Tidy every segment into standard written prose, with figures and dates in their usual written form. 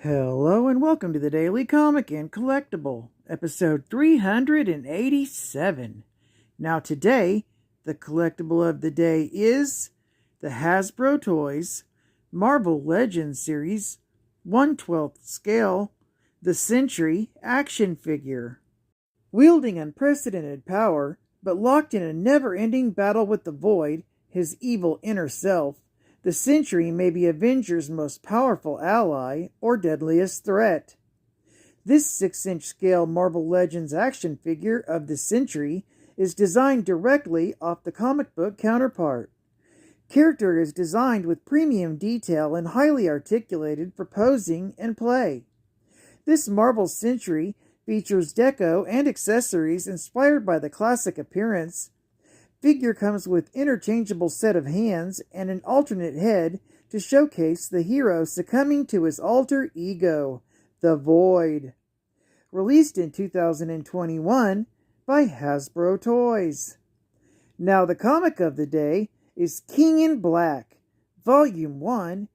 Hello and welcome to the Daily Comic and Collectible, episode 387. Now today, the collectible of the day is the HASBRO Toys Marvel Legends series 1/12 scale, the Sentry action figure. Wielding unprecedented power, but locked in a never-ending battle with the Void, his evil inner self, the Sentry may be Avengers' most powerful ally or deadliest threat. This 6-inch scale Marvel Legends action figure of the Sentry is designed directly off the comic book counterpart. Character is designed with premium detail and highly articulated for posing and play. This Marvel Sentry features deco and accessories inspired by the classic appearance. Figure comes with interchangeable set of hands and an alternate head to showcase the hero succumbing to his alter ego, the Void. Released in 2021 by Hasbro Toys. Now the comic of the day is King in Black, Volume 1,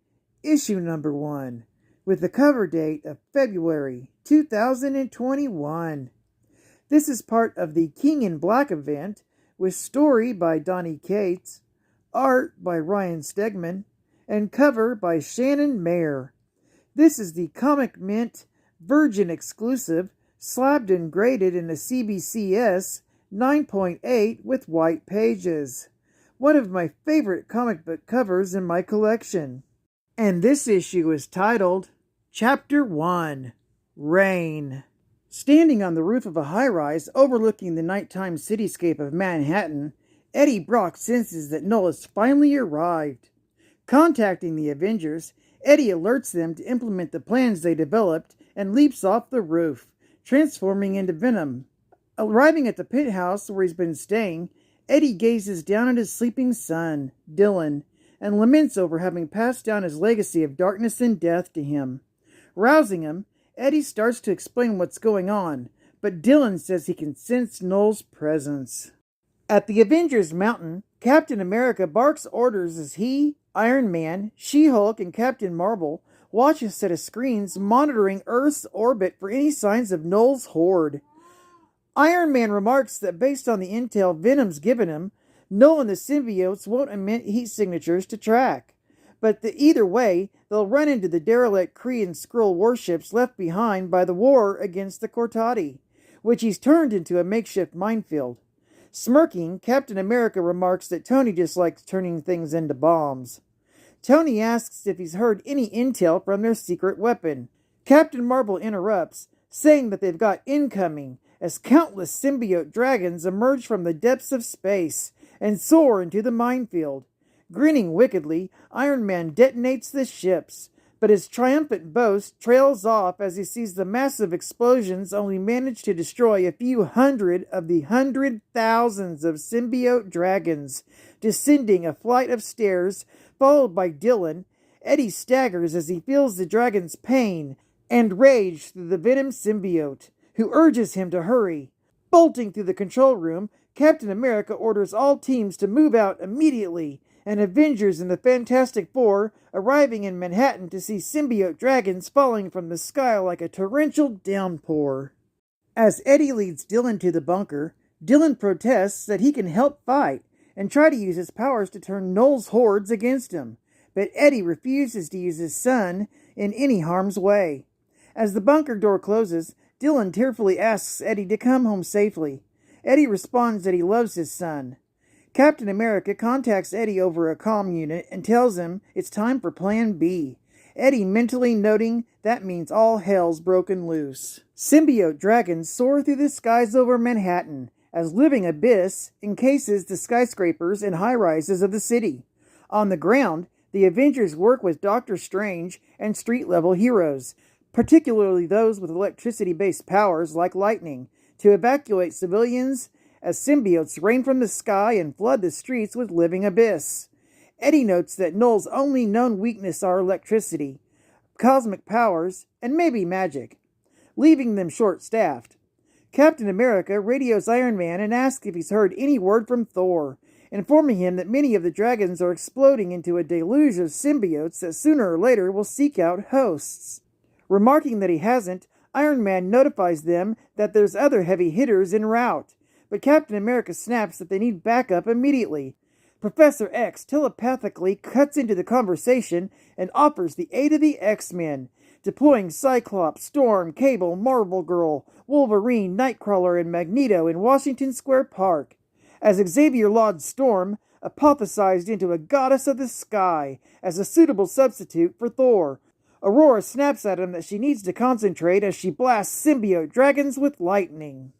Issue Number 1, with the cover date of February 2021. This is part of the King in Black event, with story by Donnie Cates, art by Ryan Stegman, and cover by Shannon Mayer. This is the Comic Mint Virgin exclusive, slabbed and graded in a CBCS 9.8 with white pages. One of my favorite comic book covers in my collection. And this issue is titled Chapter 1, Rain. Standing on the roof of a high-rise overlooking the nighttime cityscape of Manhattan, Eddie Brock senses that Null has finally arrived. Contacting the Avengers, Eddie alerts them to implement the plans they developed and leaps off the roof, transforming into Venom. Arriving at the penthouse where he's been staying, Eddie gazes down at his sleeping son, Dylan, and laments over having passed down his legacy of darkness and death to him. Rousing him, Eddie starts to explain what's going on, but Dylan says he can sense Null's presence. At the Avengers Mountain, Captain America barks orders as he, Iron Man, She-Hulk, and Captain Marvel watch a set of screens monitoring Earth's orbit for any signs of Null's horde. Iron Man remarks that based on the intel Venom's given him, Null and the symbiotes won't emit heat signatures to track. But either way, they'll run into the derelict Kree and Skrull warships left behind by the war against the Cortati, which he's turned into a makeshift minefield. Smirking, Captain America remarks that Tony dislikes turning things into bombs. Tony asks if he's heard any intel from their secret weapon. Captain Marvel interrupts, saying that they've got incoming, as countless symbiote dragons emerge from the depths of space and soar into the minefield. Grinning wickedly, Iron Man detonates the ships, but his triumphant boast trails off as he sees the massive explosions only manage to destroy a few hundred of the 100,000s of symbiote dragons. Descending a flight of stairs, followed by Dylan, Eddie staggers as he feels the dragon's pain and rage through the Venom symbiote, who urges him to hurry. Bolting through the control room, Captain America orders all teams to move out immediately, and Avengers and the Fantastic Four arriving in Manhattan to see symbiote dragons falling from the sky like a torrential downpour. As Eddie leads Dylan to the bunker, Dylan protests that he can help fight and try to use his powers to turn Null's hordes against him, but Eddie refuses to use his son in any harm's way. As the bunker door closes, Dylan tearfully asks Eddie to come home safely. Eddie responds that he loves his son. Captain America contacts Eddie over a comm unit and tells him it's time for Plan B. Eddie mentally noting that means all hell's broken loose. Symbiote dragons soar through the skies over Manhattan as living abyss encases the skyscrapers and high-rises of the city. On the ground, the Avengers work with Doctor Strange and street-level heroes, particularly those with electricity-based powers like lightning, to evacuate civilians as symbiotes rain from the sky and flood the streets with living abyss. Eddie notes that Null's only known weakness are electricity, cosmic powers, and maybe magic, leaving them short-staffed. Captain America radios Iron Man and asks if he's heard any word from Thor, informing him that many of the dragons are exploding into a deluge of symbiotes that sooner or later will seek out hosts. Remarking that he hasn't, Iron Man notifies them that there's other heavy hitters en route, but Captain America snaps that they need backup immediately. Professor X telepathically cuts into the conversation and offers the aid of the X-Men, deploying Cyclops, Storm, Cable, Marvel Girl, Wolverine, Nightcrawler, and Magneto in Washington Square Park. As Xavier lauds Storm, apothecized into a goddess of the sky, as a suitable substitute for Thor, Aurora snaps at him that she needs to concentrate as she blasts symbiote dragons with lightning.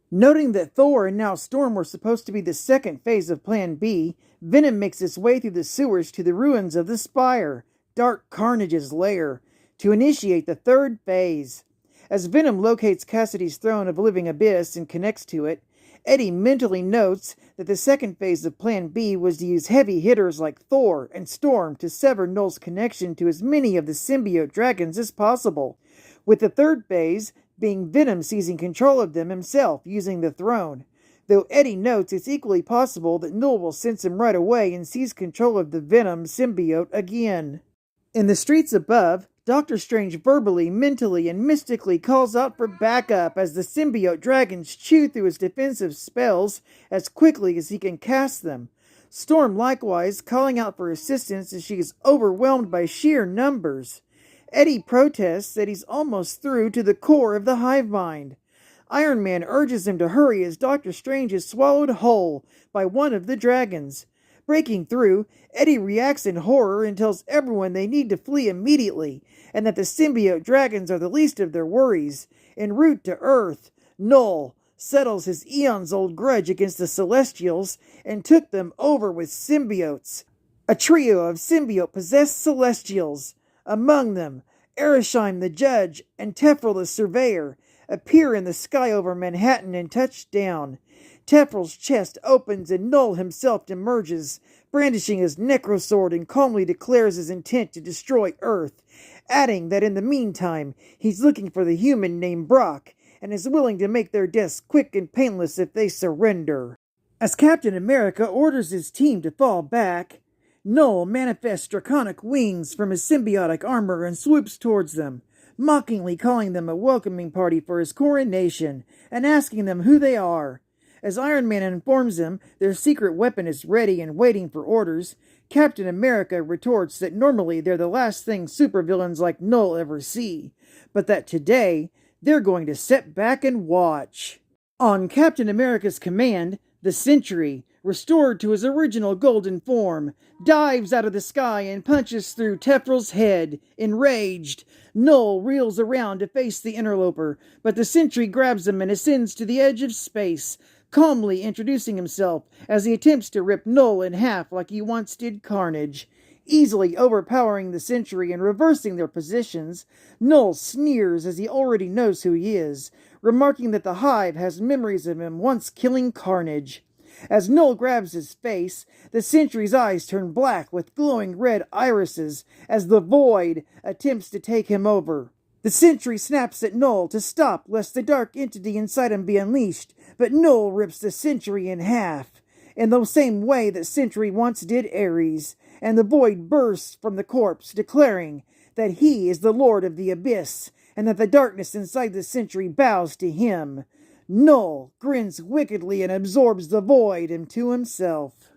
Noting that Thor and now Storm were supposed to be the second phase of Plan B, Venom makes its way through the sewers to the ruins of the Spire, Dark Carnage's lair, to initiate the third phase. As Venom locates Cassidy's throne of living abyss and connects to it, Eddie mentally notes that the second phase of Plan B was to use heavy hitters like Thor and Storm to sever Null's connection to as many of the symbiote dragons as possible, with the third phase being Venom seizing control of them himself using the throne, though Eddie notes it's equally possible that Null will sense him right away and seize control of the Venom symbiote again. In the streets above, Doctor Strange verbally, mentally, and mystically calls out for backup as the symbiote dragons chew through his defensive spells as quickly as he can cast them. Storm likewise calling out for assistance as she is overwhelmed by sheer numbers. Eddie protests that he's almost through to the core of the hive mind. Iron Man urges him to hurry as Doctor Strange is swallowed whole by one of the dragons. Breaking through, Eddie reacts in horror and tells everyone they need to flee immediately, and that the symbiote dragons are the least of their worries. En route to Earth, Null settles his eons-old grudge against the Celestials and took them over with symbiotes. A trio of symbiote-possessed Celestials, among them Ereshkind the Judge and Tefril the Surveyor, appear in the sky over Manhattan and touch down. Tefril's chest opens and Null himself emerges, brandishing his necrosword, and calmly declares his intent to destroy Earth, adding that in the meantime he's looking for the human named Brock and is willing to make their deaths quick and painless if they surrender. As Captain America orders his team to fall back, Null manifests draconic wings from his symbiotic armor and swoops towards them, mockingly calling them a welcoming party for his coronation and asking them who they are. As Iron Man informs them their secret weapon is ready and waiting for orders, Captain America retorts that normally they're the last thing supervillains like Null ever see, but that today they're going to sit back and watch. On Captain America's command, the Sentry, restored to his original golden form, dives out of the sky and punches through Tefril's head. Enraged, Null reels around to face the interloper, but the Sentry grabs him and ascends to the edge of space, calmly introducing himself as he attempts to rip Null in half like he once did Carnage. Easily overpowering the Sentry and reversing their positions, Null sneers as he already knows who he is, remarking that the Hive has memories of him once killing Carnage. As Null grabs his face, the Sentry's eyes turn black with glowing red irises as the Void attempts to take him over. The Sentry snaps at Null to stop lest the dark entity inside him be unleashed, but Null rips the Sentry in half, in the same way that Sentry once did Ares, and the Void bursts from the corpse, declaring that he is the Lord of the Abyss, and that the darkness inside the Sentry bows to him. Null grins wickedly and absorbs the Void into himself.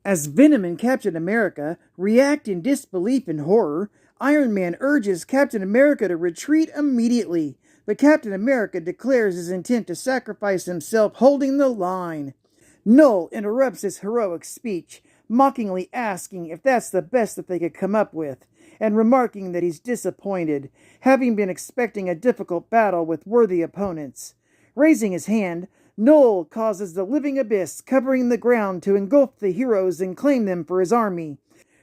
As Venom and Captain America react in disbelief and horror, Iron Man urges Captain America to retreat immediately, but Captain America declares his intent to sacrifice himself holding the line. Null interrupts his heroic speech, mockingly asking if that's the best that they could come up with, and remarking that he's disappointed, having been expecting a difficult battle with worthy opponents. Raising his hand, Null causes the living abyss covering the ground to engulf the heroes and claim them for his army.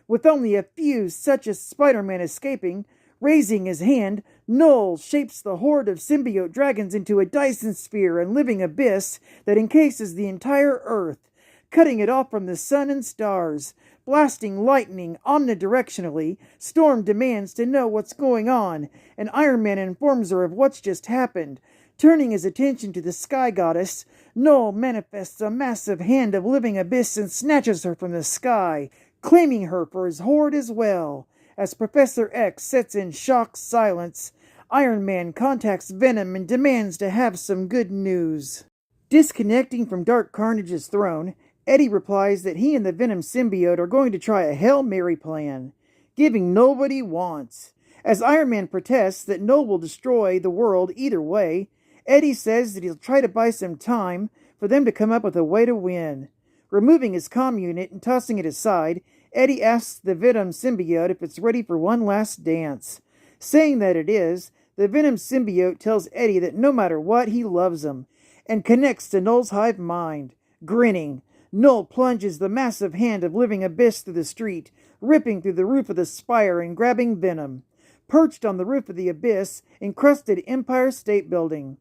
With only a few, such as Spider-Man, escaping, raising his hand, Null shapes the horde of symbiote dragons into a Dyson sphere and living abyss that encases the entire Earth, cutting it off from the sun and stars. Blasting lightning omnidirectionally, Storm demands to know what's going on, and Iron Man informs her of what's just happened. Turning his attention to the Sky Goddess, Null manifests a massive hand of living abyss and snatches her from the sky, claiming her for his horde as well. As Professor X sets in shocked silence, Iron Man contacts Venom and demands to have some good news. Disconnecting from Dark Carnage's throne, Eddie replies that he and the Venom symbiote are going to try a Hail Mary plan, giving Null what he wants. As Iron Man protests that Null will destroy the world either way, Eddie says that he'll try to buy some time for them to come up with a way to win. Removing his comm unit and tossing it aside, Eddie asks the Venom symbiote if it's ready for one last dance. Saying that it is, the Venom symbiote tells Eddie that no matter what, he loves him, and connects to Null's hive mind. Grinning, Null plunges the massive hand of living abyss through the street, ripping through the roof of the spire and grabbing Venom. Perched on the roof of the abyss, encrusted Empire State Building.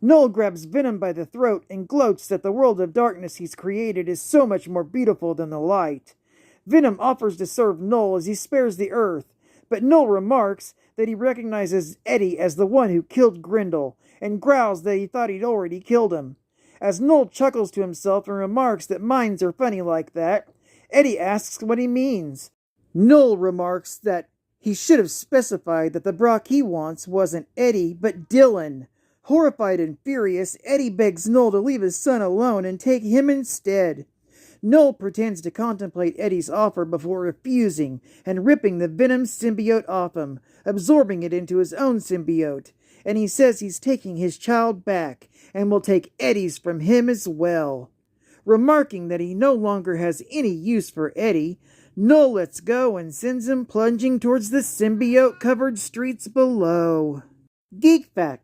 Null grabs Venom by the throat and gloats that the world of darkness he's created is so much more beautiful than the light. Venom offers to serve Null as he spares the Earth, but Null remarks that he recognizes Eddie as the one who killed Grendel, and growls that he thought he'd already killed him. As Null chuckles to himself and remarks that minds are funny like that, Eddie asks what he means. Null remarks that he should have specified that the Brock he wants wasn't Eddie, but Dylan. Horrified and furious, Eddie begs Null to leave his son alone and take him instead. Null pretends to contemplate Eddie's offer before refusing and ripping the Venom symbiote off him, absorbing it into his own symbiote. And he says he's taking his child back and will take Eddie's from him as well. Remarking that he no longer has any use for Eddie, Null lets go and sends him plunging towards the symbiote-covered streets below. Geek Fact.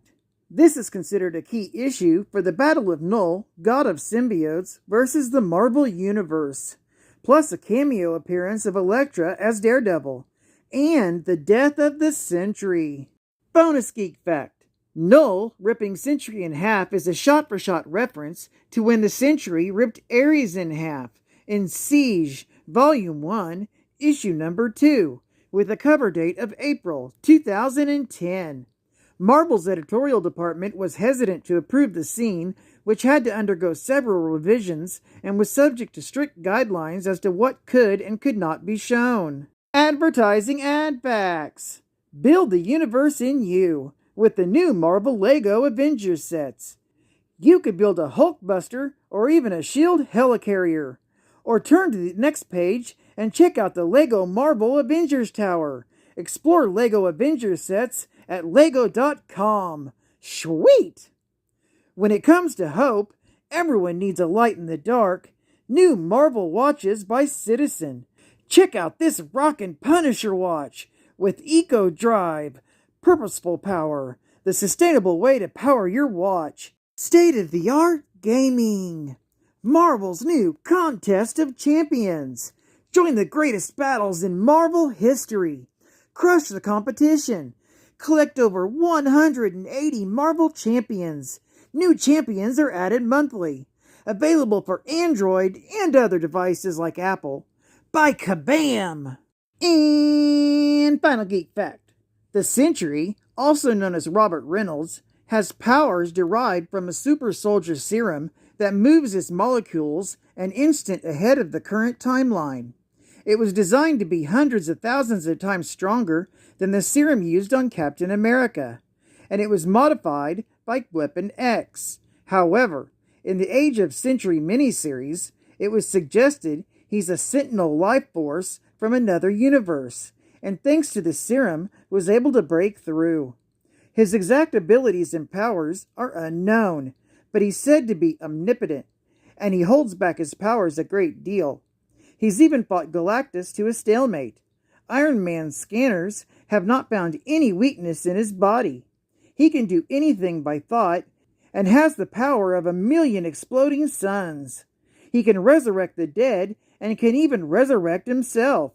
This is considered a key issue for the Battle of Null, God of Symbiotes, versus the Marvel Universe, plus a cameo appearance of Elektra as Daredevil, and the death of the Sentry. Bonus Geek Fact. Null ripping Sentry in half is a shot-for-shot reference to when the Sentry ripped Ares in half in Siege, Volume 1, Issue Number 2, with a cover date of April 2010. Marvel's editorial department was hesitant to approve the scene, which had to undergo several revisions and was subject to strict guidelines as to what could and could not be shown. Advertising ad packs. Build the universe in you with the new Marvel Lego Avengers sets. You could build a Hulkbuster or even a SHIELD helicarrier. Or turn to the next page and check out the Lego Marvel Avengers Tower. Explore Lego Avengers sets at lego.com. Sweet! When it comes to hope, everyone needs a light in the dark. New Marvel watches by Citizen. Check out this rockin' Punisher watch with Eco Drive, purposeful power, the sustainable way to power your watch. State-of-the-art gaming. Marvel's new Contest of Champions. Join the greatest battles in Marvel history. Crush the competition. Collect over 180 Marvel champions. New champions are added monthly. Available for Android and other devices like Apple. By Kabam! And final geek fact. The Sentry, also known as Robert Reynolds, has powers derived from a super soldier serum that moves its molecules an instant ahead of the current timeline. It was designed to be hundreds of thousands of times stronger than the serum used on Captain America, and it was modified by Weapon X. However, in the Age of Sentry miniseries, it was suggested he's a Sentinel life force from another universe, and thanks to the serum, was able to break through. His exact abilities and powers are unknown, but he's said to be omnipotent, and he holds back his powers a great deal. He's even fought Galactus to a stalemate. Iron Man's scanners have not found any weakness in his body. He can do anything by thought, and has the power of 1,000,000 exploding suns. He can resurrect the dead, and can even resurrect himself.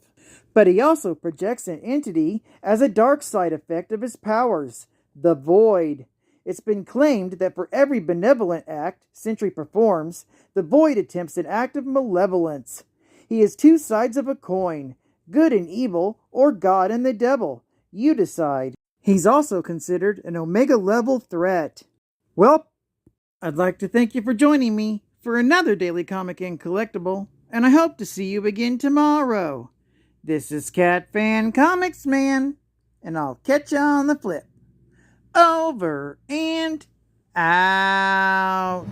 But he also projects an entity as a dark side effect of his powers, the Void. It's been claimed that for every benevolent act Sentry performs, the Void attempts an act of malevolence. He is two sides of a coin, good and evil, or God and the devil. You decide. He's also considered an Omega-level threat. Well, I'd like to thank you for joining me for another Daily Comic and Collectible, and I hope to see you again tomorrow. This is Cat Fan Comics Man, and I'll catch you on the flip. Over and out.